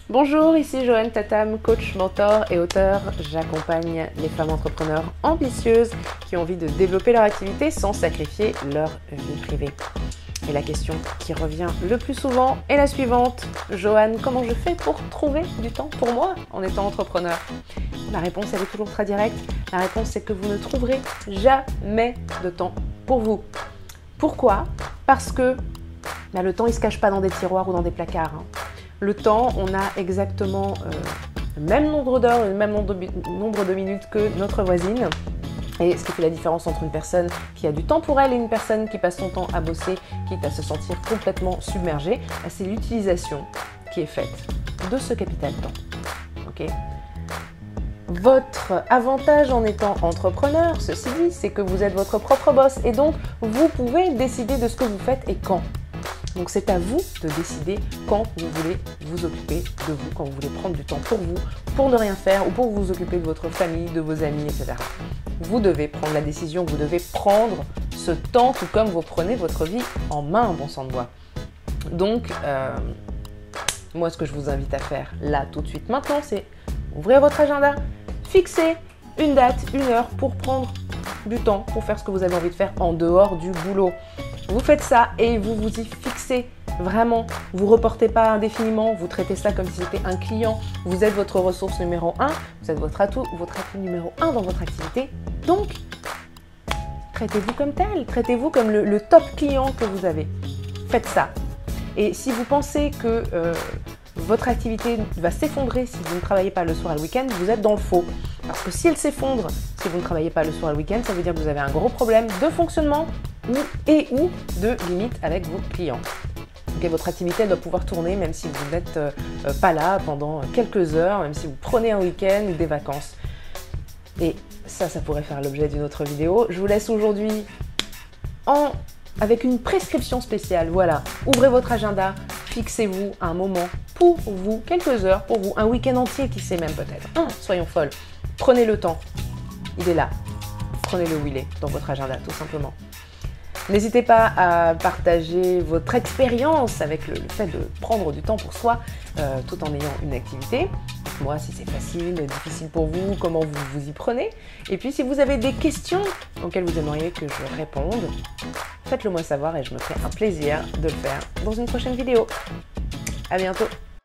Bonjour, ici Joanne Tatam, coach, mentor et auteur. J'accompagne les femmes entrepreneurs ambitieuses qui ont envie de développer leur activité sans sacrifier leur vie privée. Et la question qui revient le plus souvent est la suivante. Joanne, comment je fais pour trouver du temps pour moi en étant entrepreneur? La réponse, elle est toujours très directe. La réponse, c'est que vous ne trouverez jamais de temps pour vous. Pourquoi? Parce que le temps, il ne se cache pas dans des tiroirs ou dans des placards. Le temps, on a exactement le même nombre d'heures, le même nombre de minutes que notre voisine. Et ce qui fait la différence entre une personne qui a du temps pour elle et une personne qui passe son temps à bosser, quitte à se sentir complètement submergée, c'est l'utilisation qui est faite de ce capital temps. Okay. Votre avantage en étant entrepreneur, ceci dit, c'est que vous êtes votre propre boss et donc vous pouvez décider de ce que vous faites et quand. Donc c'est à vous de décider quand vous voulez vous occuper de vous, quand vous voulez prendre du temps pour vous, pour ne rien faire ou pour vous occuper de votre famille, de vos amis, etc. Vous devez prendre la décision, vous devez prendre ce temps tout comme vous prenez votre vie en main, bon sang de bois. Donc, moi ce que je vous invite à faire là tout de suite maintenant, c'est ouvrir votre agenda, fixer une date, une heure pour prendre du temps, pour faire ce que vous avez envie de faire en dehors du boulot. Vous faites ça et vous vous y fixez vraiment. Vous ne reportez pas indéfiniment, vous traitez ça comme si c'était un client. Vous êtes votre ressource numéro 1, vous êtes votre atout numéro 1 dans votre activité. Donc, traitez-vous comme tel, traitez-vous comme le top client que vous avez. Faites ça. Et si vous pensez que votre activité va s'effondrer si vous ne travaillez pas le soir et le week-end, vous êtes dans le faux. Parce que si elle s'effondre, si vous ne travaillez pas le soir et le week-end, ça veut dire que vous avez un gros problème de fonctionnement ou de limite avec vos clients. Okay, votre activité doit pouvoir tourner même si vous n'êtes pas là pendant quelques heures, même si vous prenez un week-end ou des vacances. Et ça pourrait faire l'objet d'une autre vidéo. Je vous laisse aujourd'hui avec une prescription spéciale. Voilà, ouvrez votre agenda, fixez-vous un moment pour vous, quelques heures pour vous, un week-end entier qui sait même peut-être. Soyons folles, prenez le temps, il est là. Prenez-le où il est, dans votre agenda tout simplement. N'hésitez pas à partager votre expérience avec le fait de prendre du temps pour soi tout en ayant une activité. Dites-moi si c'est facile, difficile pour vous, comment vous vous y prenez. Et puis si vous avez des questions auxquelles vous aimeriez que je réponde, faites-le moi savoir et je me ferai un plaisir de le faire dans une prochaine vidéo. À bientôt!